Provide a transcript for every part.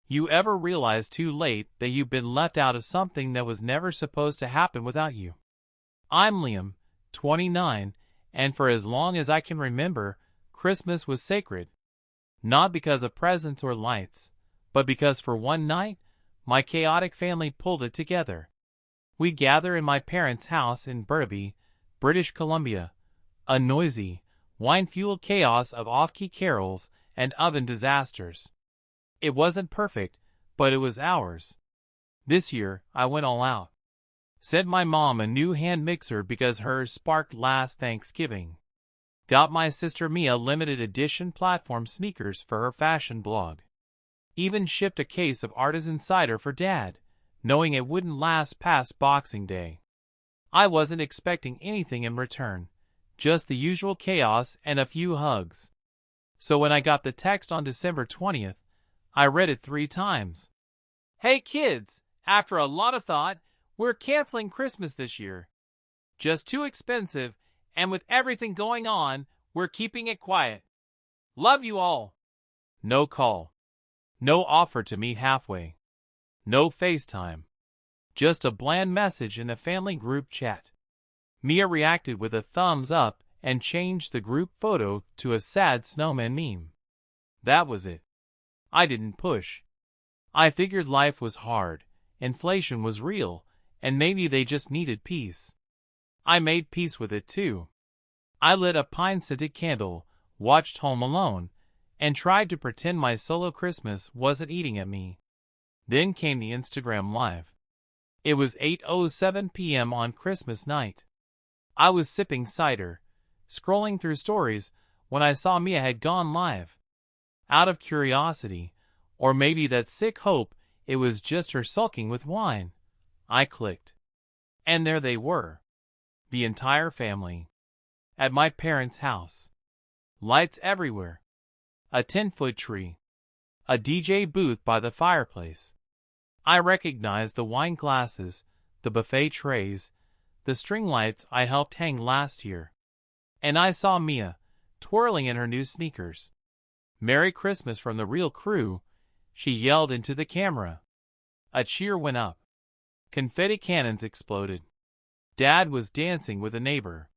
You ever realize too late that you've been left out of something that was never supposed to happen without you? I'm Liam, 29, and for as long as I can remember, Christmas was sacred. Not because of presents or lights, but because for one night, my chaotic family pulled it together. We gather in my parents' house in Burnaby, British Columbia, a noisy, wine-fueled chaos of off-key carols and oven disasters. It wasn't perfect, but it was ours. This year, I went all out. Sent my mom a new hand mixer because hers sparked last Thanksgiving. Got my sister Mia limited edition platform sneakers for her fashion blog. Even shipped a case of artisan cider for Dad, knowing it wouldn't last past Boxing Day. I wasn't expecting anything in return, just the usual chaos and a few hugs. So when I got the text on December 20th, I read it 3 times. Hey kids, after a lot of thought, we're canceling Christmas this year. Just too expensive, and with everything going on, we're keeping it quiet. Love you all. No call. No offer to meet halfway. No FaceTime. Just a bland message in the family group chat. Mia reacted with a thumbs up and changed the group photo to a sad snowman meme. That was it. I didn't push. I figured life was hard, inflation was real, and maybe they just needed peace. I made peace with it too. I lit a pine-scented candle, watched Home Alone, and tried to pretend my solo Christmas wasn't eating at me. Then came the Instagram Live. It was 8:07 p.m. on Christmas night. I was sipping cider, scrolling through stories when I saw Mia had gone live. Out of curiosity, or maybe that sick hope it was just her sulking with wine, I clicked. And there they were. The entire family. At my parents' house. Lights everywhere. A 10-foot tree. A DJ booth by the fireplace. I recognized the wine glasses, the buffet trays, the string lights I helped hang last year. And I saw Mia, twirling in her new sneakers. Merry Christmas from the real crew, she yelled into the camera. A cheer went up. Confetti cannons exploded. Dad was dancing with a neighbor.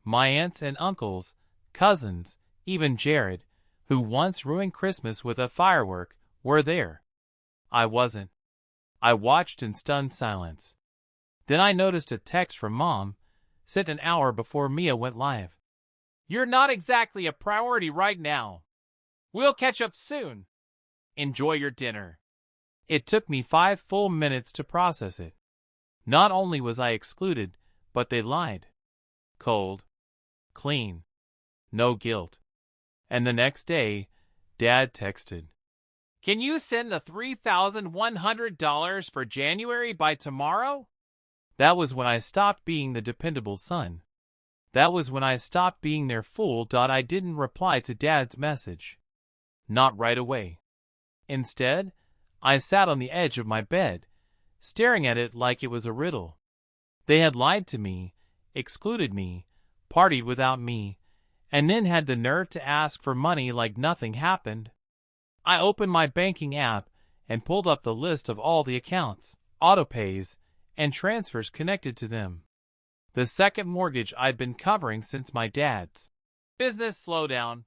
My aunts and uncles, cousins, even Jared, who once ruined Christmas with a firework, were there. I wasn't. I watched in stunned silence. Then I noticed a text from Mom, sent an hour before Mia went live. You're not exactly a priority right now. We'll catch up soon. Enjoy your dinner. It took me 5 full minutes to process it. Not only was I excluded, but they lied. Cold. Clean. No guilt. And the next day, Dad texted. Can you send the $3,100 for January by tomorrow? That was when I stopped being the dependable son. That was when I stopped being their fool. I didn't reply to Dad's message. Not right away. Instead, I sat on the edge of my bed, staring at it like it was a riddle. They had lied to me, excluded me, partied without me, and then had the nerve to ask for money like nothing happened. I opened my banking app and pulled up the list of all the accounts, autopays, and transfers connected to them. The second mortgage I'd been covering since my dad's business slowdown.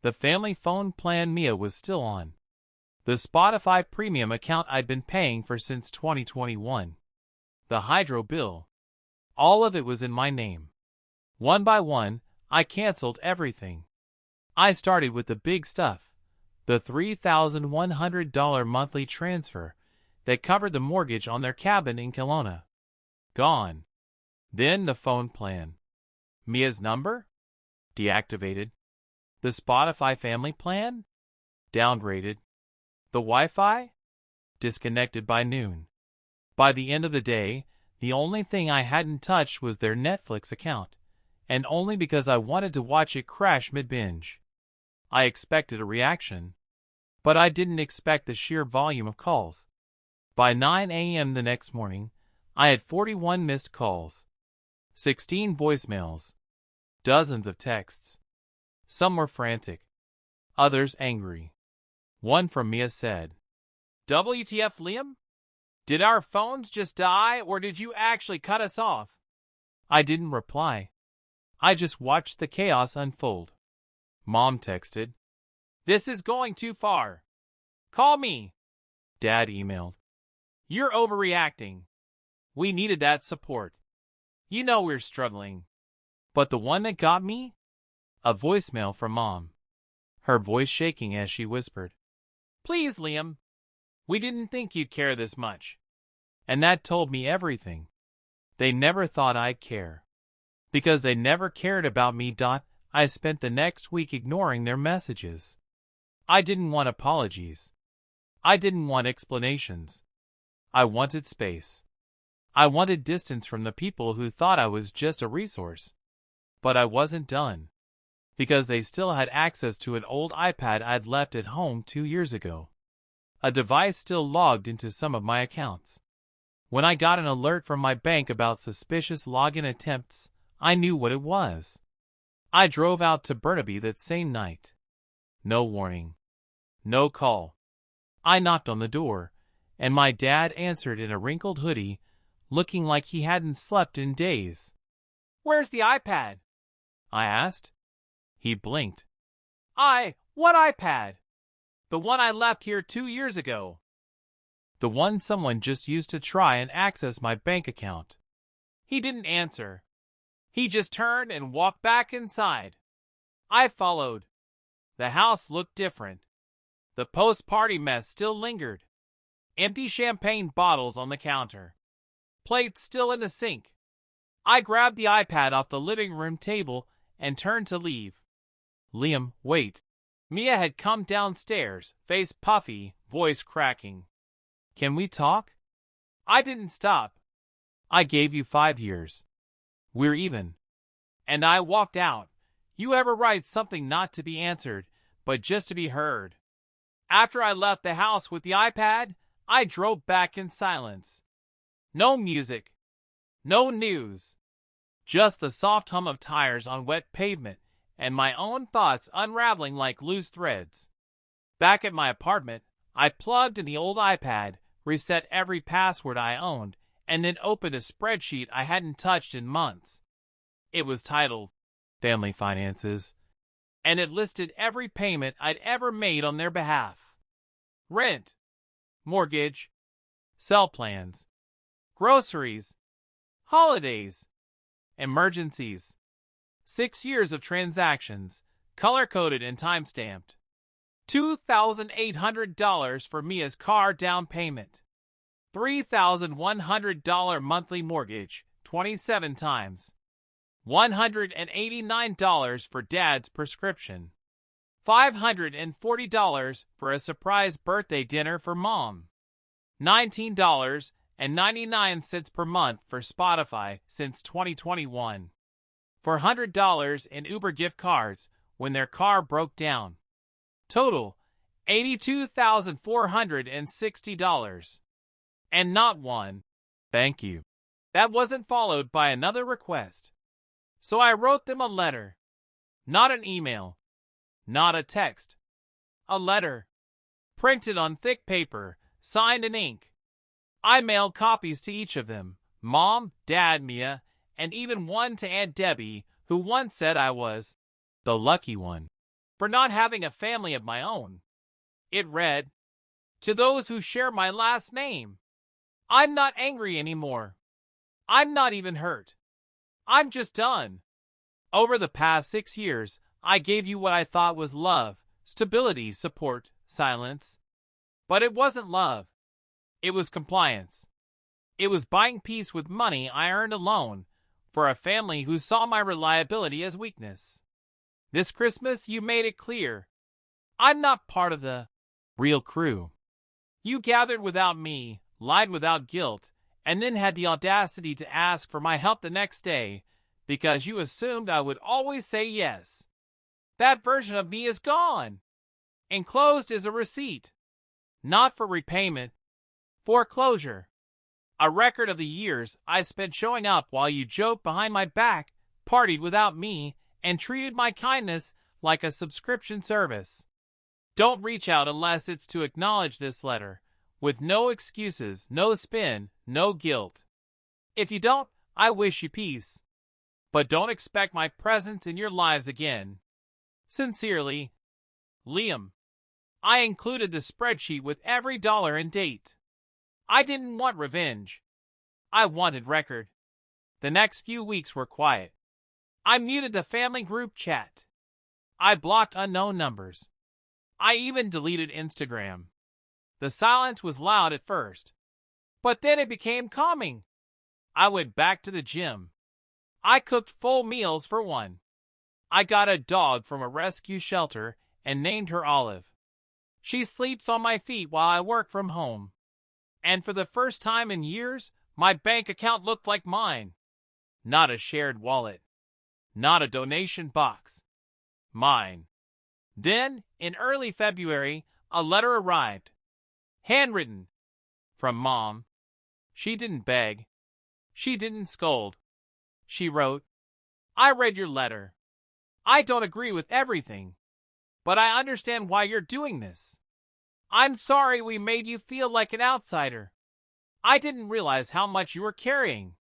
The family phone plan Mia was still on. The Spotify premium account I'd been paying for since 2021. The hydro bill. All of it was in my name. One by one, I canceled everything. I started with the big stuff. The $3,100 monthly transfer that covered the mortgage on their cabin in Kelowna. Gone. Then the phone plan. Mia's number? Deactivated. The Spotify family plan? Downgraded. The Wi-Fi? Disconnected by noon. By the end of the day, the only thing I hadn't touched was their Netflix account, and only because I wanted to watch it crash mid-binge. I expected a reaction, but I didn't expect the sheer volume of calls. By 9 a.m. the next morning, I had 41 missed calls, 16 voicemails, dozens of texts. Some were frantic, others angry. One from Mia said, WTF, Liam? Did our phones just die, or did you actually cut us off? I didn't reply. I just watched the chaos unfold. Mom texted, "This is going too far. Call me." Dad emailed, "You're overreacting. We needed that support. You know we're struggling." But the one that got me? A voicemail from Mom, her voice shaking as she whispered, "Please, Liam. We didn't think you'd care this much." And that told me everything. They never thought I'd care. Because they never cared about me. I spent the next week ignoring their messages. I didn't want apologies. I didn't want explanations. I wanted space. I wanted distance from the people who thought I was just a resource. But I wasn't done. Because they still had access to an old iPad I'd left at home 2 years ago. A device still logged into some of my accounts. When I got an alert from my bank about suspicious login attempts, I knew what it was. I drove out to Burnaby that same night. No warning. No call. I knocked on the door, and my dad answered in a wrinkled hoodie, looking like he hadn't slept in days. "Where's the iPad?" I asked. He blinked. What iPad?" "The one I left here 2 years ago." "The one someone just used to try and access my bank account." He didn't answer. He just turned and walked back inside. I followed. The house looked different. The post-party mess still lingered. Empty champagne bottles on the counter. Plates still in the sink. I grabbed the iPad off the living room table and turned to leave. "Liam, wait." Mia had come downstairs, face puffy, voice cracking. "Can we talk?" I didn't stop. "I gave you 5 years. We're even." And I walked out. You ever write something not to be answered, but just to be heard? After I left the house with the iPad, I drove back in silence. No music. No news. Just the soft hum of tires on wet pavement and my own thoughts unraveling like loose threads. Back at my apartment, I plugged in the old iPad, reset every password I owned, and then opened a spreadsheet I hadn't touched in months. It was titled Family Finances, and it listed every payment I'd ever made on their behalf. Rent, mortgage, cell plans, groceries, holidays, emergencies. 6 years of transactions, color-coded and time-stamped. $2,800 for Mia's car down payment. $3,100 monthly mortgage, 27 times. $189 for Dad's prescription. $540 for a surprise birthday dinner for Mom. $19.99 per month for Spotify since 2021. $400 in Uber gift cards when their car broke down. Total, $82,460. And not one "thank you" that wasn't followed by another request. So I wrote them a letter. Not an email. Not a text. A letter. Printed on thick paper, signed in ink. I mailed copies to each of them, Mom, Dad, Mia, and even one to Aunt Debbie, who once said I was the lucky one for not having a family of my own. It read, "To those who share my last name, I'm not angry anymore. I'm not even hurt. I'm just done. Over the past 6 years, I gave you what I thought was love, stability, support, silence. But it wasn't love. It was compliance. It was buying peace with money I earned alone for a family who saw my reliability as weakness. This Christmas, you made it clear. I'm not part of the real crew. You gathered without me, lied without guilt, and then had the audacity to ask for my help the next day because you assumed I would always say yes. That version of me is gone. Enclosed is a receipt. Not for repayment. Foreclosure. A record of the years I spent showing up while you joked behind my back, partied without me, and treated my kindness like a subscription service. Don't reach out unless it's to acknowledge this letter, with no excuses, no spin, no guilt. If you don't, I wish you peace. But don't expect my presence in your lives again. Sincerely, Liam. I included the spreadsheet with every dollar and date. I didn't want revenge. I wanted record. The next few weeks were quiet. I muted the family group chat. I blocked unknown numbers. I even deleted Instagram. The silence was loud at first, but then it became calming. I went back to the gym. I cooked full meals for one. I got a dog from a rescue shelter and named her Olive. She sleeps on my feet while I work from home. And for the first time in years, my bank account looked like mine. Not a shared wallet. Not a donation box. Mine. Then, in early February, a letter arrived. Handwritten. From Mom. She didn't beg. She didn't scold. She wrote, I read your letter. I don't agree with everything, but I understand why you're doing this. I'm sorry we made you feel like an outsider. I didn't realize how much you were carrying.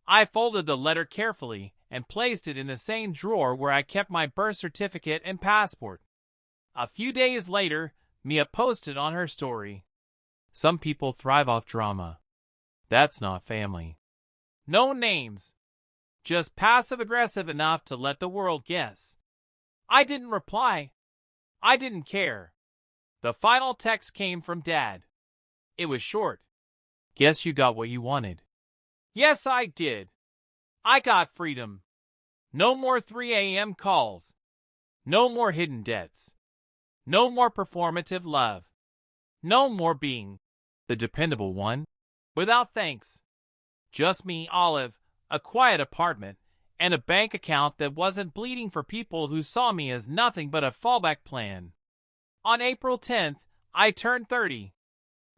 I folded the letter carefully and placed it in the same drawer where I kept my birth certificate and passport. A few days later, Mia posted on her story. Some people thrive off drama. That's not family. No names. Just passive-aggressive enough to let the world guess. I didn't reply. I didn't care. The final text came from Dad. It was short. Guess you got what you wanted. Yes, I did. I got freedom. No more 3 a.m. calls. No more hidden debts. No more performative love. No more being the dependable one. Without thanks. Just me, Olive, a quiet apartment, and a bank account that wasn't bleeding for people who saw me as nothing but a fallback plan. On April 10th, I turned 30.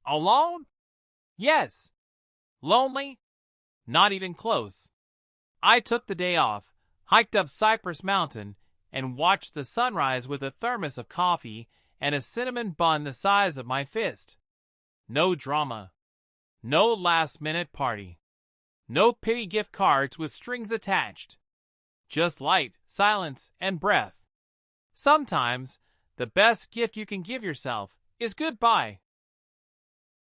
Alone? Yes. Lonely? Not even close. I took the day off, hiked up Cypress Mountain, and watched the sunrise with a thermos of coffee and a cinnamon bun the size of my fist. No drama. No last-minute party. No pity gift cards with strings attached. Just light, silence, and breath. Sometimes, the best gift you can give yourself is goodbye.